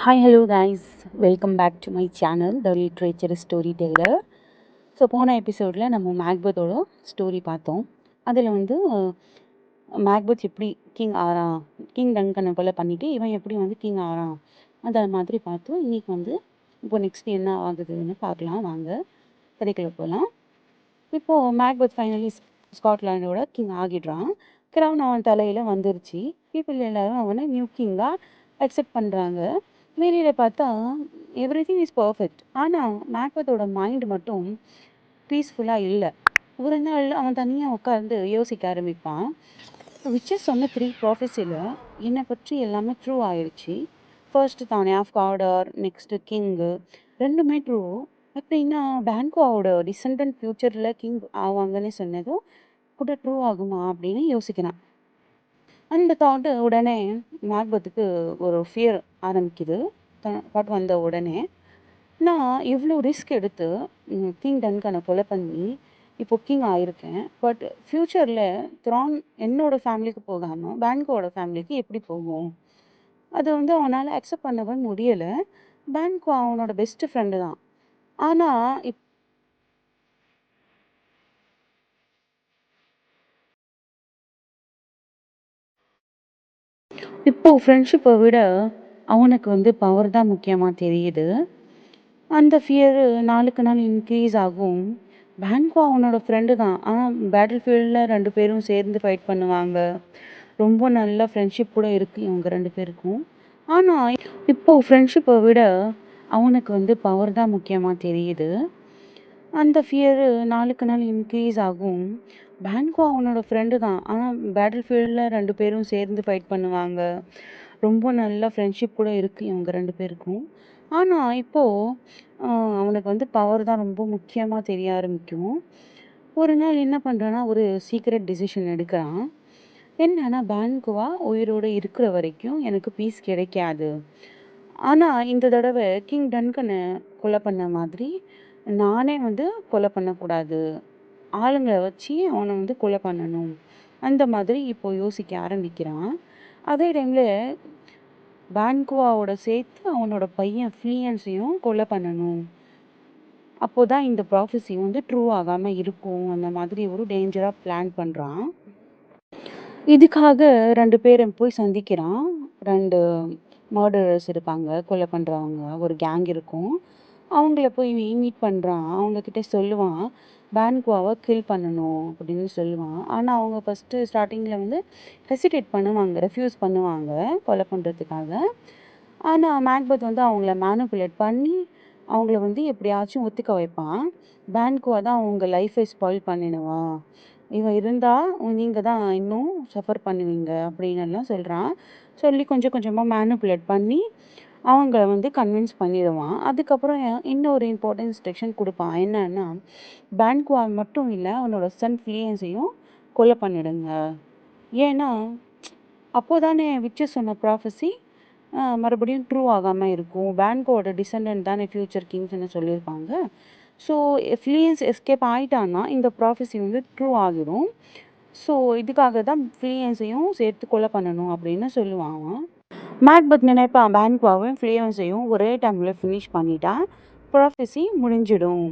Hi, hello guys. Welcome back to my channel, The Literature Storyteller. So போன எபிசோடில் நம்ம மேக்பத்தோட story பார்த்தோம். அதில் வந்து மேக்பத் எப்படி கிங் ஆறான், கிங் டங்கனை கொலை பண்ணிவிட்டு இவன் எப்படி வந்து கிங் ஆறான், அந்த மாதிரி பார்த்தோம். இன்றைக்கி வந்து இப்போ நெக்ஸ்ட் என்ன ஆகுதுன்னு பார்க்கலாம். வாங்க கதைக்குள்ள போகலாம். இப்போது மேக்பத் ஃபைனலி ஸ்காட்லாண்டோட கிங் ஆகிடுறான். கிரவுன் அவன் தலையில் வந்துருச்சு. பீப்புள் எல்லாரும் அவனை நியூ கிங்காக அக்செப்ட் பண்ணுறாங்க. வெளியில் பார்த்தா எவ்ரி திங் இஸ் பர்ஃபெக்ட். ஆனால் மேக்பத்தோட மைண்ட் மட்டும் பீஸ்ஃபுல்லாக இல்லை. ஒரு நாள் அவன் தனியாக உட்காந்து யோசிக்க ஆரம்பிப்பான். விச்சஸ் சொன்ன 3 ப்ராஃபஸியில் என்னை பற்றி எல்லாமே ட்ரூ ஆயிடுச்சு. ஃபர்ஸ்ட்டு தானே ஆஃப் ஆர்டர், நெக்ஸ்ட்டு கிங்கு, ரெண்டுமே ட்ரூ. அப்படின்னா பேங்காவோட டிசெண்டன்ட் ஃப்யூச்சரில் கிங் ஆவாங்கன்னு சொன்னதும் கூட ட்ரூ ஆகுமா அப்படின்னு யோசிக்கிறான். அந்த தாட்டு உடனே மேக்பத்துக்கு ஒரு ஃபியர் ஆரம்பிக்குது. தாட் வந்த உடனே நான் இவ்வளோ ரிஸ்க் எடுத்து கிங் டன்கனை கொலை பண்ணி இப்போ கிங் ஆயிருக்கேன். பட் ஃப்யூச்சரில் த்ரான் என்னோட ஃபேமிலிக்கு போகாமல் பேங்கோட ஃபேமிலிக்கு எப்படி போகும்? அதை வந்து அவனால் அக்செப்ட் பண்ணவே முடியலை. பேங்கோ அவனோட பெஸ்ட் ஃப்ரெண்டு தான். ஆனால் இப்போது ஃப்ரெண்ட்ஷிப்பை விட அவனுக்கு வந்து பவர் தான் முக்கியமாக தெரியுது. அந்த ஃபியரு நாளுக்கு நாள் இன்க்ரீஸ் ஆகும். பேங்கோ அவனோட ஃப்ரெண்டு தான். ஆனால் பேட்டில் ஃபீல்டில் 2 பேரும் சேர்ந்து ஃபைட் பண்ணுவாங்க. ரொம்ப நல்ல ஃப்ரெண்ட்ஷிப் கூட இருக்குது இவங்க 2 பேருக்கும். ஆனால் இப்போது ஃப்ரெண்ட்ஷிப்பை விட அவனுக்கு வந்து பவர் தான் முக்கியமாக தெரியுது. அந்த ஃபியரு நாளுக்கு நாள் இன்க்ரீஸ் ஆகும். பேங்கோ அவனோட ஃப்ரெண்டு தான். ஆனால் பேட்டில் ஃபீல்டில் 2 பேரும் சேர்ந்து ஃபைட் பண்ணுவாங்க. ரொம்ப நல்ல ஃப்ரெண்ட்ஷிப் கூட இருக்குது இவங்க 2 பேருக்கும். ஆனால் இப்போது அவனுக்கு வந்து பவர் தான் ரொம்ப முக்கியமாக தெரிய ஆரம்பிக்கும். ஒரு நாள் என்ன பண்ணுறான்னா ஒரு சீக்ரெட் டிசிஷன் எடுக்கிறான். என்னன்னா பேங்கோவா உயிரோடு இருக்கிற வரைக்கும் எனக்கு பீஸ் கிடைக்காது. ஆனால் இந்த தடவை கிங் டன்கனை கொலை பண்ண மாதிரி நானே வந்து கொலை பண்ணக்கூடாது. ஆளுங்களை வச்சு அவனை வந்து கொலை பண்ணணும். அந்த மாதிரி இப்போ யோசிக்க ஆரம்பிக்கிறான். அதே டைமில் பேங்கோவோட சேர்த்து அவனோட பையன் ஃப்ளீயன்ஸையும் கொலை பண்ணணும். அப்போது தான் இந்த ப்ராஃபஸி வந்து ட்ரூ ஆகாமல் இருக்கும். அந்த மாதிரி ஒரு டேஞ்சராக பிளான் பண்ணுறான். இதுக்காக 2 பேரை போய் சந்திக்கிறான். 2 மர்டரர்ஸ் இருப்பாங்க, கொலை பண்ணுறவங்க, ஒரு கேங் இருக்கும். அவங்கள போய் மீட் பண்ணுறான். அவங்கக்கிட்ட சொல்லுவான் பேன்குவாவை கில் பண்ணணும் அப்படின்னு சொல்லுவான். ஆனால் அவங்க ஃபஸ்ட்டு ஸ்டார்டிங்கில் வந்து ஹெசிடேட் பண்ணுவாங்க, ரெஃப்யூஸ் பண்ணுவாங்க கொலை பண்ணுறதுக்காக. ஆனால் மேக்பத் வந்து அவங்கள மேனிப்புலேட் பண்ணி அவங்கள வந்து எப்படியாச்சும் ஒத்துக்க வைப்பான். பேன்குவா தான் அவங்க லைஃபை ஸ்பாயில் பண்ணிடுவான். இவன் இருந்தால் நீங்கள் தான் இன்னும் சஃபர் பண்ணுவீங்க அப்படின்னு எல்லாம் சொல்கிறான். சொல்லி கொஞ்சம் கொஞ்சமாக மேனிப்புலேட் பண்ணி அவங்கள வந்து கன்வின்ஸ் பண்ணிடுவான். அதுக்கப்புறம் இன்னொரு இம்பார்ட்டன்ட் இன்ஸ்ட்ரக்ஷன் கொடுப்பான். என்னன்னா பேன்குவா மட்டும் இல்லை, அவனோட சன் ஃப்ளீயன்ஸையும் கொலை பண்ணிடுங்க. ஏன்னா அப்போது தானே விச்சஸ் சொன்ன ப்ராஃபஸி மறுபடியும் ட்ரூ ஆகாமல் இருக்கும். பேன்கோட டிசெண்டன்ட் தானே ஃப்யூச்சர் கிங்ஸ்னு சொல்லியிருப்பாங்க. ஸோ ஃப்ளீயன்ஸ் எஸ்கேப் ஆகிட்டான்னா இந்த ப்ராஃபஸி வந்து ட்ரூ ஆகிடும். ஸோ இதுக்காக தான் ஃப்ளீயன்ஸையும் சேர்த்து கொலை பண்ணணும் அப்படின்னு சொல்லுவான். மேக்பத் நினைப்பான் பேன்குவாவும் ஃப்ளீயன்ஸையும் ஒரே டைமில் ஃபினிஷ் பண்ணிட்டா ப்ராஃபஸி முடிஞ்சிடும்.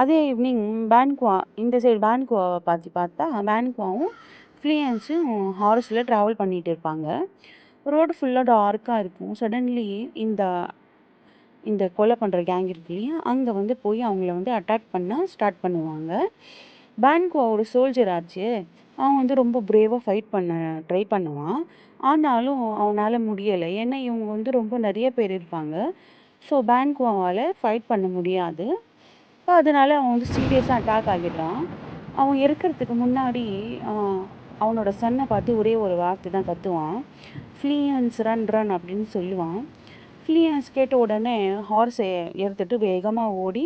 அதே ஈவினிங் பேன்குவா இந்த சைடு பேன்குவாவை பார்த்தா பேன்குவாவும் ஃப்ளீயன்ஸும் ஹார்ஸில் ட்ராவல் பண்ணிகிட்டு இருப்பாங்க. ரோடு ஃபுல்லாக டார்க்காக இருக்கும். சடன்லி இந்த கொலை பண்ணுற கேங் இருக்கு இல்லையா, அங்கே வந்து போய் அவங்கள வந்து அட்டாக் பண்ண ஸ்டார்ட் பண்ணுவாங்க. பேன்குவாவோட சோல்ஜர் ஆச்சு, அவன் வந்து ரொம்ப பிரேவாக ஃபைட் பண்ண ட்ரை பண்ணுவான். ஆனாலும் அவனால் முடியலை. ஏன்னா இவங்க வந்து ரொம்ப நிறைய பேர் இருப்பாங்க. ஸோ பேன்குவாவால் ஃபைட் பண்ண முடியாது. அதனால அவன் வந்து சீரியஸாக அட்டாக் ஆகிடுறான். அவன் இருக்கிறதுக்கு முன்னாடி அவனோட சன்னை பார்த்து ஒரே ஒரு வார்த்தை தான் கத்துவான். ஃப்ளீயன்ஸ் ரன் ரன் அப்படின்னு சொல்லுவான். ஃப்ளீயன்ஸ் கேட்ட உடனே ஹார்ஸை எடுத்துகிட்டு வேகமாக ஓடி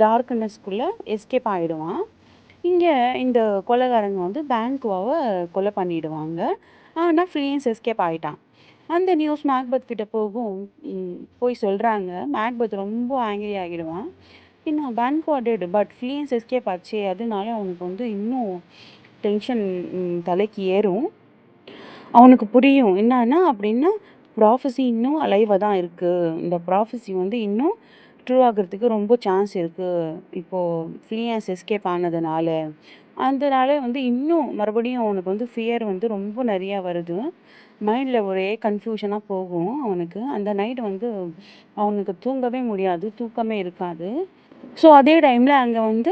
டார்க்னஸ்குள்ளே எஸ்கேப் ஆகிடுவான். இங்கே இந்த கொலைகாரங்க வந்து பேன்குவாவை கொலை பண்ணிடுவாங்க. ஆனால் ஃப்ளீயன்ஸ் எஸ்கேப் ஆகிட்டான். அந்த நியூஸ் மேக்பத் கிட்ட போய் சொல்கிறாங்க. மேக்பத் ரொம்ப ஆங்கிரி ஆகிடுவான். இன்னும் பேன்குவா டெட், பட் ஃப்ளீயன்ஸ் எஸ்கேப் ஆச்சு. அதனால அவனுக்கு வந்து இன்னும் டென்ஷன் தலைக்கு ஏறும். அவனுக்கு புரியும் என்னன்னா அப்படின்னா ப்ராஃபஸி இன்னும் அலைவா தான் இருக்கு. இந்த ப்ராஃபஸி வந்து இன்னும் ட்ரூ ஆகுறதுக்கு ரொம்ப சான்ஸ் இருக்கு. இப்போ ஃபிலியான்ஸ் எஸ்கேப் ஆனதுனால. அதனால வந்து இன்னும் மறுபடியும் அவனுக்கு வந்து ஃபியர் வந்து ரொம்ப நெறையா வருது. மைண்ட்ல ஒரே கன்ஃப்யூஷனா போகும் அவனுக்கு. அந்த நைட் வந்து அவனுக்கு தூங்கவே முடியாது. தூக்கமே இருக்காது. ஸோ அதே டைம்ல அங்க வந்து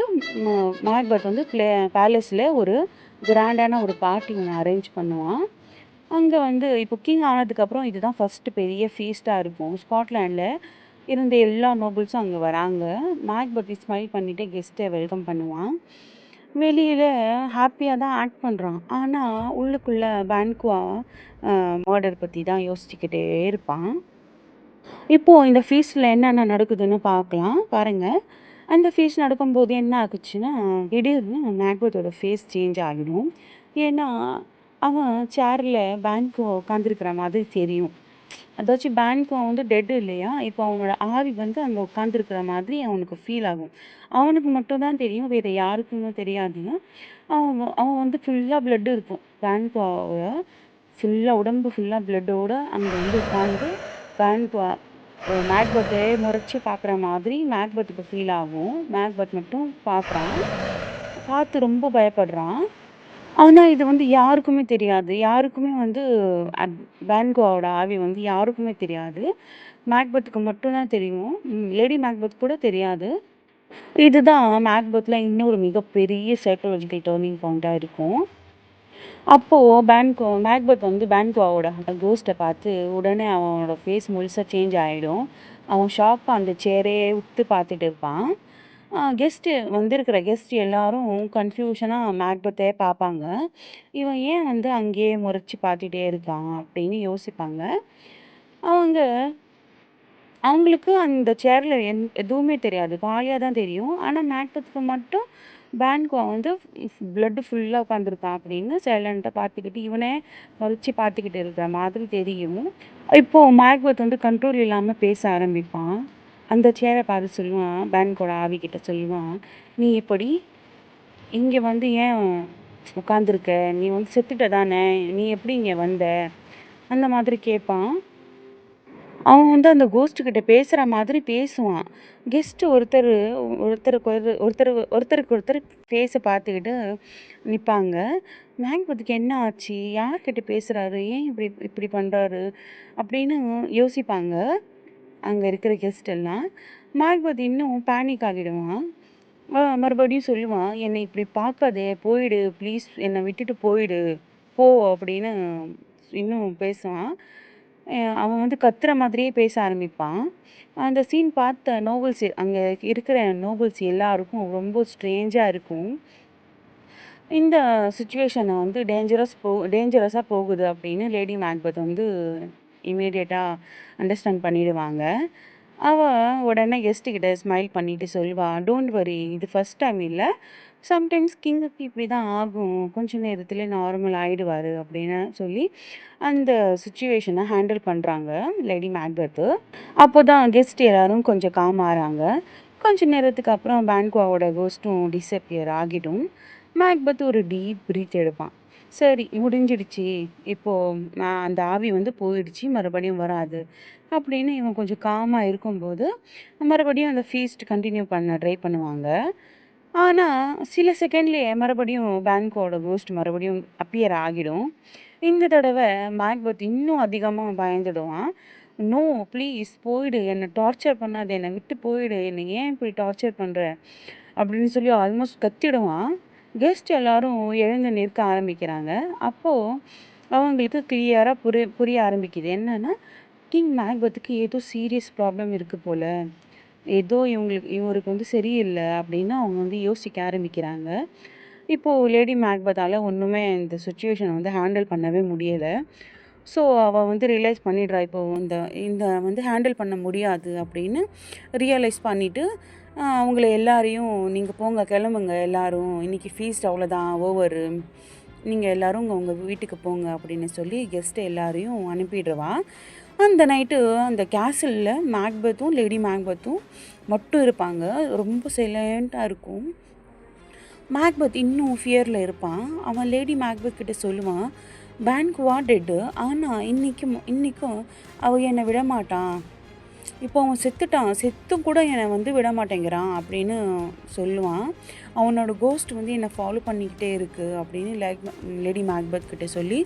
மேக்பெத் வந்து பேலஸ்ல ஒரு கிராண்டான ஒரு பார்ட்டி ஒண்ணு அரேஞ்ச் பண்ணுவான். அங்க வந்து இப்போ கிங் ஆனதுக்கப்புறம் இதுதான் ஃபர்ஸ்ட் பெரிய ஃபீஸ்ட்டா இருக்கும். ஸ்காட்லாண்ட்ல இருந்த எல்லா நோபல்ஸும் அங்க வராங்க. மேக்பெத் ஸ்மைல் பண்ணிட்டு கெஸ்ட்ட வெல்கம் பண்ணுவான். வெளியில ஹாப்பியா தான் ஆக்ட் பண்றான். ஆனா உள்ளுக்குள்ள பான்குவா மர்டர் பத்தி தான் யோசிச்சுக்கிட்டே இருப்பான். இப்போ இந்த ஃபீஸ்ட்ல என்னென்ன நடக்குதுன்னு பார்க்கலாம். பாருங்க. அந்த ஃபீஸ்ட் நடக்கும்போது என்ன ஆகுச்சுன்னா, திடீர்னு மேக்பெத்தோட ஃபேஸ் சேஞ்ச் ஆகிடும். ஏன்னா, அவன் சேர்ல பான்குவா உட்காந்துருக்கிற மாதிரி தெரியும். அதாச்சும் பான்குவா வந்து டெட் இல்லையா? இப்போ அவனோட ஆவி வந்து அங்க உட்காந்துருக்கிற மாதிரி அவனுக்கு ஃபீல் ஆகும். அவனுக்கு மட்டும் தான் தெரியும். வேற யாருக்குமே தெரியாது. அவன் அவன் வந்து ஃபுல்லா பிளட் இருக்கும். பான்குவாவோட உடம்பு ஃபுல்லா பிளட்டோட அங்க வந்து உட்காந்து பான்குவா மேக்பெத்தே முறைச்சு பார்க்குற மாதிரி மேக்பெத்துக்கு ஃபீல் ஆகும். மேக்பெத் மட்டும் பார்க்குறான். பார்த்து ரொம்ப பயப்படுறான். ஆனா இது வந்து யாருக்குமே தெரியாது. யாருக்குமே வந்து பான்குவாவோட ஆவி வந்து யாருக்குமே தெரியாது. மேக்பெத்துக்கு மட்டும் தான் தெரியும். லேடி மேக்பெத் கூட தெரியாது. இதுதான் மேக்பெத்ல இன்னொரு மிகப்பெரிய சைக்காலஜிக்கல் டர்னிங் பாயிண்ட்டா இருக்கும். அப்போ மேக்பெத் வந்து பான்குவாவோட கோஸ்ட்ட பார்த்து உடனே அவனோட ஃபேஸ் முழுசா சேஞ்ச் ஆயிடும். அவன் ஷாக்கா அந்த சேரையே உத்து பார்த்துட்டு இருப்பான். வந்திருக்கிற கெஸ்ட் எல்லாரும் கன்ஃப்யூஷனா மேக்பெத்தே பார்ப்பாங்க. இவன் ஏன் வந்து அங்கேயே முறைச்சு பார்த்துட்டே இருக்கான் அப்படின்னு யோசிப்பாங்க. அவங்க அவங்களுக்கு அந்த சேர்ல எதுவுமே தெரியாது. காலியா தான் தெரியும். ஆனா மேக்பெத்துக்கு மட்டும் பான்குவா வந்து பிளட் ஃபுல்லா உட்காந்துருக்கான் அப்படின்னு சைலண்ட்டா பார்த்துக்கிட்டு, இவனே முறைச்சு பார்த்துக்கிட்டு இருக்கிற மாதிரி தெரியும். இப்போ மேக்பெத் வந்து கண்ட்ரோல் இல்லாம பேச ஆரம்பிப்பான். அந்த சேர பார்த்து சொல்லுவான், பான்குவோட ஆவிகிட்ட சொல்லுவான், "நீ எப்படி இங்க வந்து ஏன் உட்காந்துருக்க? நீ வந்து செத்துட்ட தானே? நீ எப்படி இங்க வந்த?" அந்த மாதிரி கேட்பான். அவன் வந்து அந்த கோஸ்ட் கிட்ட பேசுற மாதிரி பேசுவான். கெஸ்ட் ஒருத்தருக்கு ஒருத்தர் ஃபேஸ பார்த்துக்கிட்டு நிப்பாங்க. மேக்பெத்துக்கு என்ன ஆச்சு? யார்கிட்ட பேசுறாரு? ஏன் இப்படி இப்படி பண்றாரு? அப்படின்னு யோசிப்பாங்க. அங்க இருக்கிற கெஸ்ட் எல்லாம். மேக்பெத் இன்னும் பேனிக் ஆகிடுவான். மறுபடியும் சொல்லுவான், "என்னை இப்படி பார்க்காதே! போயிடு. ப்ளீஸ் என்னை விட்டுட்டு போயிடு. போ" அப்படின்னு இன்னும் பேசுவான். அவன் வந்து கத்துற மாதிரியே பேச ஆரம்பிப்பான். அந்த சீன் பார்த்த அங்க இருக்கிற நோபல்ஸ் எல்லாருக்கும் ரொம்ப ஸ்ட்ரேஞ்சா இருக்கும். இந்த சிச்சுவேஷன வந்து டேஞ்சரஸா போகுது அப்படின்னு லேடி மேக்பெத் வந்து இம்மீடியட்டா அண்டர்ஸ்டாண்ட் பண்ணிடுவாங்க. அவ உடனே கெஸ்ட் கிட்ட ஸ்மைல் பண்ணிட்டு சொல்வா, "டோன்ட் வரி, இது ஃபர்ஸ்ட் டைம் இல்ல. சம்டைம்ஸ் கிங்குக்கு இப்படி தான் ஆகும். கொஞ்ச நேரத்திலே நார்மல் ஆயிடுவாரு" அப்படின்னு சொல்லி அந்த சிச்சுவேஷன ஹேண்டில் பண்றாங்க லேடி மேக்பெத். அப்போதான் கெஸ்ட் எல்லாரும் கொஞ்சம் காம் ஆறாங்க. கொஞ்ச நேரத்துக்கு அப்புறம் பான்குவாவோட கோஸ்ட்டும் டிஸப்பியர் ஆகிடும். மேக்பெத் ஒரு டீப் பிரீத் எடுப்பான். சரி முடிஞ்சிடுச்சு. இப்போ அந்த ஆவி வந்து போயிடுச்சு. மறுபடியும் வராது. அப்படின்னு இவன் கொஞ்சம் காமா இருக்கும்போது, மறுபடியும் அந்த ஃபீஸ்ட் கன்டின்யூ பண்ண ட்ரை பண்ணுவாங்க. ஆனா, சில செகண்ட்லயே மறுபடியும் பான்குவாவோட கோஸ்ட் மறுபடியும் அப்பியர் ஆகிடும். இந்த தடவ மேக்பெத் இன்னும் அதிகமா பயந்துடுவான். "நோ ப்ளீஸ் போயிடு. என்ன டார்ச்சர் பண்ணாத. என்ன விட்டு போயிடு. என்ன ஏன் இப்படி டார்ச்சர் பண்ற?" அப்படின்னு சொல்லி ஆல்மோஸ்ட் கத்திடுவான். கெஸ்ட் எல்லாரும் எழுந்து நிற்க ஆரம்பிக்கிறாங்க. அப்போ அவங்களுக்கு கிளியரா புரிய ஆரம்பிக்குது. என்னன்னா, கிங் மேக்பெத்துக்கு ஏதோ சீரியஸ் ப்ராப்ளம் இருக்கு போல. ஏதோ இவருக்கு வந்து சரியில்ல அப்படின்னு அவங்க வந்து யோசிக்க ஆரம்பிக்கிறாங்க. இப்போ லேடி மேக்பெத்தால ஒண்ணுமே இந்த சிச்சுவேஷன வந்து ஹேண்டில் பண்ணவே முடியல. ஸோ அவ வந்து ரியலைஸ் பண்ணிடுறா. இப்போ இந்த இந்த வந்து ஹேண்டில் பண்ண முடியாது அப்படின்னு ரியலைஸ் பண்ணிட்டு, அவங்கள எல்லாரையும், "நீங்க போங்க, கிளம்புங்க எல்லாரும். இன்னைக்கு ஃபீஸ்ட் அவ்வளோதான், ஓவரு. நீங்க எல்லாரும் உங்க வீட்டுக்கு போங்க" அப்படின்னு சொல்லி கெஸ்ட் எல்லாரையும் அனுப்பிடுவா. அந்த நைட்டு அந்த கேசல்ல மேக்பெத்தும், லேடி மேக்பெத்தும் மட்டும் இருப்பாங்க. ரொம்ப சைலண்ட்டா இருக்கும். மேக்பெத் இன்னும் ஃபியர்ல இருப்பான். அவன் லேடி மேக்பெத் கிட்ட சொல்லுவான், பேன்குவா டெட்டு. ஆனால் இன்றைக்கும் அவள் என்னை விட மாட்டான். இப்போ அவன் செத்துட்டான், செத்தும் கூட என்னை வந்து விட மாட்டேங்கிறான் அப்படின்னு சொல்லுவான். அவனோட கோஸ்ட் வந்து என்னை ஃபாலோ பண்ணிக்கிட்டே இருக்குது அப்படின்னு லேடி மேக்பத் கிட்ட சொல்லி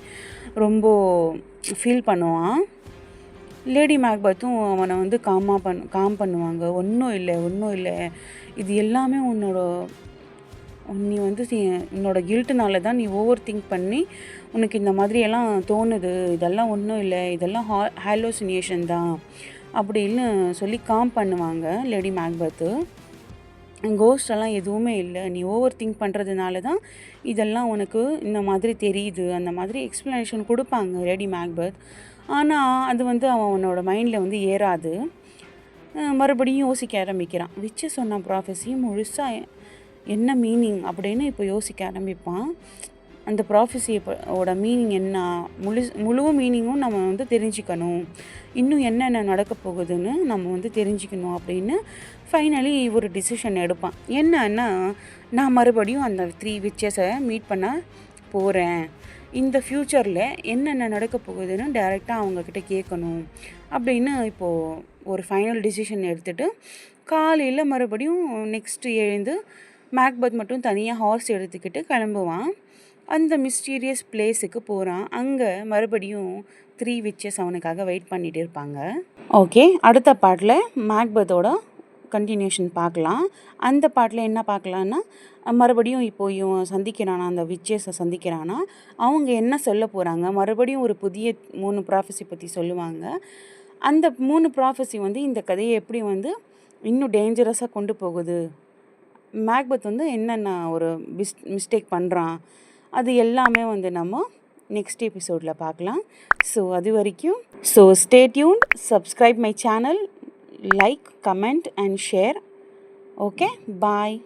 ரொம்ப ஃபீல் பண்ணுவான். லேடி மேக்பத்தும் அவனை வந்து காம் பண்ணுவாங்க. ஒன்றும் இல்லை, இது எல்லாமே நீ வந்து உன்னோட கில்ட்டுனால தான் நீ ஓவர் திங்க் பண்ணி உனக்கு இந்த மாதிரியெல்லாம் தோணுது, இதெல்லாம் ஒன்றும் இல்லை, இதெல்லாம் ஹாலோசினேஷன் தான் அப்படின்னு சொல்லி காம் பண்ணுவாங்க லேடி மேக்பத்து. கோஸ்டெல்லாம் எதுவுமே இல்லை, நீ ஓவர் திங்க் பண்ணுறதுனால தான் இதெல்லாம் உனக்கு இந்த மாதிரி தெரியுது, அந்த மாதிரி எக்ஸ்ப்ளனேஷன் கொடுப்பாங்க லேடி மேக்பத். ஆனால் அது வந்து அவனோட மைண்டில் வந்து ஏறாது. மறுபடியும் யோசிக்க ஆரம்பிக்கிறான். விச்சு சொன்ன ப்ராஃபஸியும் முழுசாக என்ன மீனிங் அப்படின்னு இப்போ யோசிக்க ஆரம்பிப்பான். அந்த ப்ராஃபஸியோட மீனிங் என்ன, முழு மீனிங்கும் நம்ம வந்து தெரிஞ்சுக்கணும், இன்னும் என்னென்ன நடக்க போகுதுன்னு நம்ம வந்து தெரிஞ்சுக்கணும் அப்படின்னு ஃபைனலி ஒரு டிசிஷன் எடுப்பான். என்னன்னா, நான் மறுபடியும் அந்த 3 விச்சஸை மீட் பண்ண போகிறேன், இந்த ஃப்யூச்சரில் என்னென்ன நடக்க போகுதுன்னு டைரெக்டாக அவங்கக்கிட்ட கேட்கணும் அப்படின்னு இப்போது ஒரு ஃபைனல் டிசிஷன் எடுத்துகிட்டு காலையில் மறுபடியும் நெக்ஸ்ட்டு எழுந்து மேக்பத் மட்டும் தனியாக ஹார்ஸ் எடுத்துக்கிட்டு கிளம்புவான். அந்த மிஸ்டீரியஸ் பிளேஸுக்கு போகிறான். அங்கே மறுபடியும் 3 விச்சஸ் அவனுக்காக வெயிட் பண்ணிகிட்டு இருப்பாங்க. ஓகே, அடுத்த பாட்டில் மேக்பத்தோட கண்டினியூஷன் பார்க்கலாம். அந்த பாட்டில் என்ன பார்க்கலான்னா, மறுபடியும் இப்போ இவன் சந்திக்கிறானா, அந்த விச்சஸை சந்திக்கிறானா, அவங்க என்ன சொல்ல போகிறாங்க, மறுபடியும் ஒரு புதிய 3 ப்ராஃபஸி பற்றி சொல்லுவாங்க. அந்த 3 ப்ராஃபஸி வந்து இந்த கதையை எப்படி வந்து இன்னும் டேஞ்சரஸாக கொண்டு போகுது, மேக்பத் வந்து என்னென்ன ஒரு மிஸ்டேக் பண்ணுறான், அது எல்லாமே வந்து நம்ம நெக்ஸ்ட் எபிசோடில் பார்க்கலாம். ஸோ அது வரைக்கும் stay tuned, subscribe my channel, like, comment and share. Okay, bye.